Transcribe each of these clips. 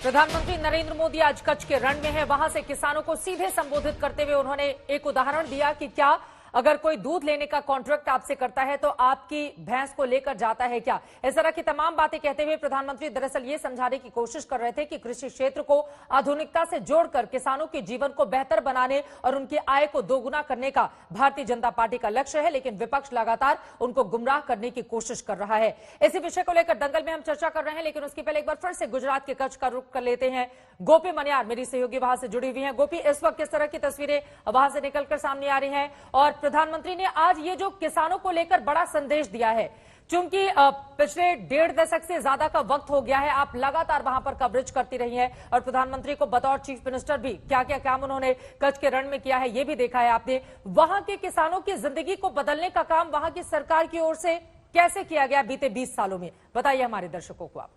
प्रधानमंत्री नरेंद्र मोदी आज कच्छ के रण में हैं। वहां से किसानों को सीधे संबोधित करते हुए उन्होंने एक उदाहरण दिया कि क्या अगर कोई दूध लेने का कॉन्ट्रैक्ट आपसे करता है तो आपकी भैंस को लेकर जाता है क्या। इस तरह की तमाम बातें कहते हुए प्रधानमंत्री दरअसल ये समझाने की कोशिश कर रहे थे कि कृषि क्षेत्र को आधुनिकता से जोड़कर किसानों के जीवन को बेहतर बनाने और उनकी आय को दोगुना करने का भारतीय जनता पार्टी का लक्ष्य है, लेकिन विपक्ष लगातार उनको गुमराह करने की कोशिश कर रहा है। इसी विषय को लेकर दंगल में हम चर्चा कर रहे हैं, लेकिन उसके पहले एक बार फिर से गुजरात के कच्छ का रुख कर लेते हैं। गोपी मनियार मेरी सहयोगी वहां से जुड़ी हुई हैं। गोपी, इस वक्त किस तरह की तस्वीरें वहां से निकलकर सामने आ रही हैं और प्रधानमंत्री ने आज ये जो किसानों को लेकर बड़ा संदेश दिया है, क्योंकि पिछले 1.5 दशक से ज्यादा का वक्त हो गया है, आप लगातार वहां पर कवरेज करती रही हैं और प्रधानमंत्री को बतौर चीफ मिनिस्टर भी क्या क्या काम उन्होंने कच्छ के रण में किया है ये भी देखा है आपने। वहां के किसानों की जिंदगी को बदलने का काम वहां की सरकार की ओर से कैसे किया गया बीते 20 सालों में, बताइए हमारे दर्शकों को आप।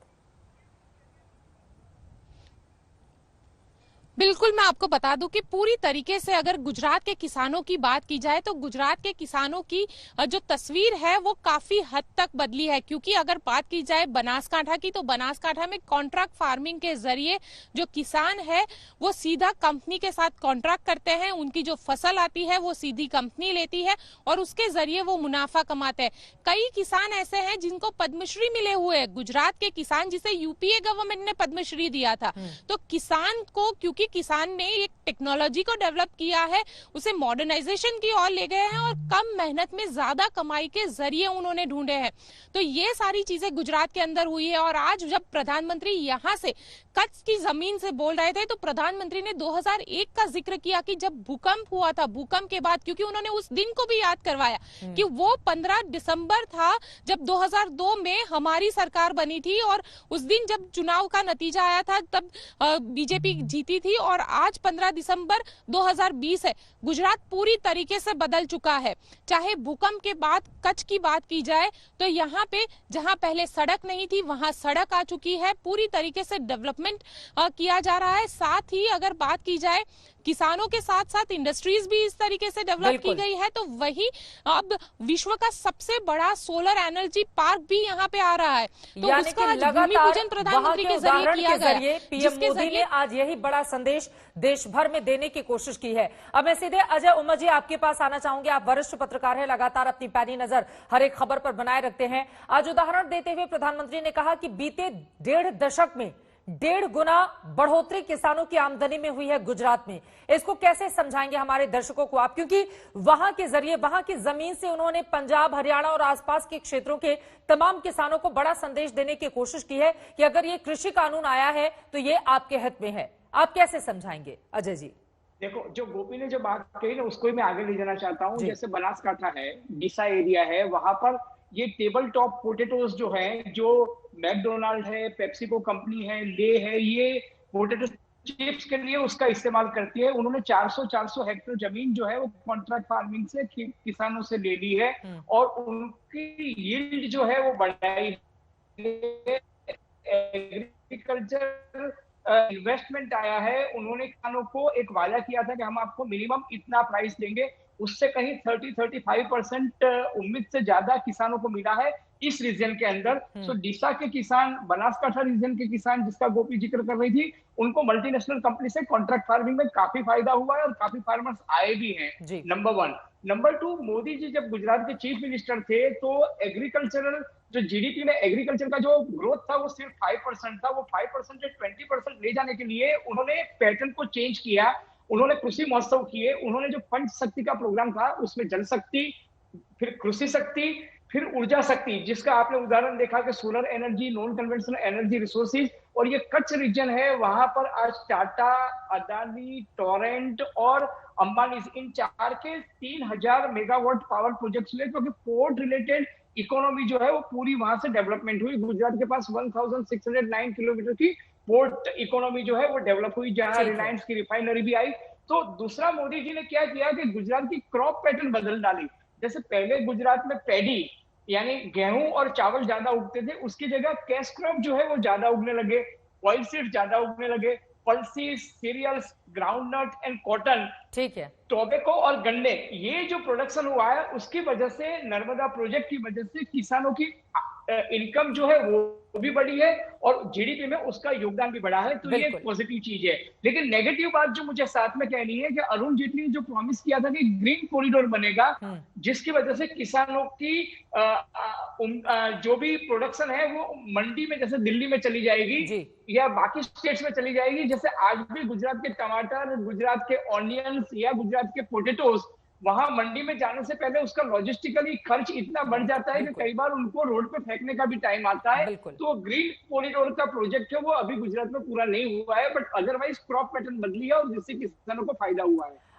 बिल्कुल, मैं आपको बता दूं कि पूरी तरीके से अगर गुजरात के किसानों की बात की जाए तो गुजरात के किसानों की जो तस्वीर है वो काफी हद तक बदली है। क्योंकि अगर बात की जाए बनासकांठा की तो बनासकांठा में कॉन्ट्रैक्ट फार्मिंग के जरिए जो किसान है वो सीधा कंपनी के साथ कॉन्ट्रैक्ट करते हैं, उनकी जो फसल आती है वो सीधी कंपनी लेती है और उसके जरिए वो मुनाफा कमाते हैं। कई किसान ऐसे हैं जिनको पद्मश्री मिले हुए हैं, गुजरात के किसान जिसे यूपीए गवर्नमेंट ने पद्मश्री दिया था। तो किसान को, क्योंकि किसान ने एक टेक्नोलॉजी को डेवलप किया है, उसे मॉडर्नाइजेशन की ओर ले गए हैं और कम मेहनत में ज्यादा कमाई के जरिए उन्होंने ढूंढे हैं। तो ये सारी चीजें गुजरात के अंदर हुई है। और आज जब प्रधानमंत्री यहां से कच्छ की जमीन से बोल रहे थे तो प्रधानमंत्री ने 2001 का जिक्र किया कि जब भूकंप हुआ था, भूकंप के बाद, क्योंकि उन्होंने उस दिन को भी याद करवाया कि वो 15 दिसंबर था जब 2002 में हमारी सरकार बनी थी और उस दिन जब चुनाव का नतीजा आया था तब बीजेपी जीती थी और आज 15 दिसंबर 2020 है। गुजरात पूरी तरीके से बदल चुका है। चाहे भूकंप के बाद कच्छ की बात की जाए तो यहाँ पे जहाँ पहले सड़क नहीं थी वहां सड़क आ चुकी है, पूरी तरीके से डेवलपमेंट किया जा रहा है। साथ ही अगर बात की जाए किसानों के साथ साथ इंडस्ट्रीज भी इस तरीके से डेवलप की गई है। तो वही अब विश्व का सबसे बड़ा सोलर एनर्जी पार्क भी यहाँ पे आ रहा है। तो उसका भूमि पूजन प्रधानमंत्री के जरिए किया गया, पीएम मोदी ने आज यही बड़ा संदेश देश भर में देने की कोशिश की है। अब मैं सीधे अजय उमर जी आपके पास आना चाहूंगी। आप वरिष्ठ पत्रकार हैं, लगातार अपनी पैनी नजर हर एक खबर पर बनाए रखते हैं। आज उदाहरण देते हुए प्रधानमंत्री ने कहा कि बीते 1.5 दशक में 1.5 गुना बढ़ोतरी किसानों की आमदनी में हुई है गुजरात में। इसको कैसे समझाएंगे हमारे दर्शकों को आप, क्योंकि वहां के जरिए, वहां की जमीन से उन्होंने पंजाब, हरियाणा और आसपास के क्षेत्रों के तमाम किसानों को बड़ा संदेश देने की कोशिश की है कि अगर ये कृषि कानून आया है तो ये आपके हित में है। आप कैसे समझाएंगे अजय जी? देखो, जो गोपी ने जो बात कही ना उसको ही मैं आगे ले जाना चाहता हूँ। जैसे बनासकांठा है, डीसा एरिया है, वहां पर ये टेबल टॉप पोटेटोज जो है, जो मैकडोनाल्ड है, पेप्सिको कंपनी है, ले है, ये पोटेटो चिप्स के लिए उसका इस्तेमाल करती है। उन्होंने 400 हेक्टेयर जमीन जो है वो कॉन्ट्रैक्ट फार्मिंग से किसानों से ले ली है और उनकी यील्ड जो है वो बढ़ाई है। एग्रीकल्चर इन्वेस्टमेंट आया है, उन्होंने किसानों को एक वादा किया था कि हम आपको मिनिमम इतना प्राइस देंगे, उससे कहीं 30-35% उम्मीद से ज्यादा किसानों को मिला है इस रीजन के अंदर। तो डीसा के किसान, बनासकांठा रीजन के किसान जिसका गोपी जिक्र कर रही थी, उनको मल्टीनेशनल कंपनी से कॉन्ट्रैक्ट फार्मिंग में काफी फायदा हुआ है और काफी फार्मर्स आए भी हैं। नंबर 1। नंबर 2, मोदी जी जब गुजरात के चीफ मिनिस्टर थे तो एग्रीकल्चरल जो जीडीपी में एग्रीकल्चर का जो ग्रोथ था वो सिर्फ 5% था। वो 5% से 20% ले जाने के लिए उन्होंने पैटर्न को चेंज किया। उन्होंने कृषि महोत्सव किए, उन्होंने जो पंच शक्ति का प्रोग्राम था उसमें जल शक्ति, फिर कृषि शक्ति, फिर ऊर्जा शक्ति, जिसका आपने उदाहरण देखा कि solar energy, non conventional energy resources. और ये कच्छ रीजन है, वहां पर आज टाटा, अदानी, टोरेंट और अंबानी, इन 4 के 3000 मेगावाट पावर प्रोजेक्ट्स हुए, क्योंकि पोर्ट रिलेटेड इकोनॉमी जो है वो पूरी वहां से डेवलपमेंट हुई। गुजरात के पास 1609 किलोमीटर की पोर्ट इकोनॉमी जो है वो डेवलप हुई, जहां रिलायंस की रिफाइनरी भी आई। तो दूसरा, मोदी जी ने क्या किया कि गुजरात की क्रॉप पैटर्न बदल डाली। जैसे पहले गुजरात में पैडी यानी गेहूं और चावल ज्यादा उगते थे, उसकी जगह कैश क्रॉप जो है वो ज्यादा उगने लगे, ऑयल सीड ज्यादा उगने लगे, पल्सीज, सीरियल्स, ग्राउंडनट एंड कॉटन, ठीक है, टोबैको और गन्ने, ये जो प्रोडक्शन हुआ है उसकी वजह से, नर्मदा प्रोजेक्ट की वजह से किसानों की इनकम जो है वो भी बढ़ी है और जीडीपी में उसका योगदान भी बढ़ा है, तो ये बिल्कुल। पॉजिटिव चीज है। लेकिन नेगेटिव बात जो मुझे साथ में कहनी है कि अरुण जेटली ने जो प्रॉमिस किया था कि ग्रीन कॉरिडोर बनेगा, जिसकी वजह से किसानों की जो भी प्रोडक्शन है वो मंडी में जैसे दिल्ली में चली जाएगी जी। या बाकी स्टेट्स में चली जाएगी। जैसे आज भी गुजरात के टमाटर, गुजरात के ऑनियंस या गुजरात के पोटेटोज वहां मंडी में जाने से पहले उसका लॉजिस्टिकली खर्च इतना बढ़ जाता है कि बिल्कुल। कई बार उनको रोड पे फेंकने का भी टाइम आता है। बिल्कुल। तो ग्रीन कॉरिडोर का प्रोजेक्ट है वो अभी गुजरात में पूरा नहीं हुआ है, बट अदरवाइज क्रॉप पैटर्न बदली है और जिससे किसानों को फायदा हुआ है।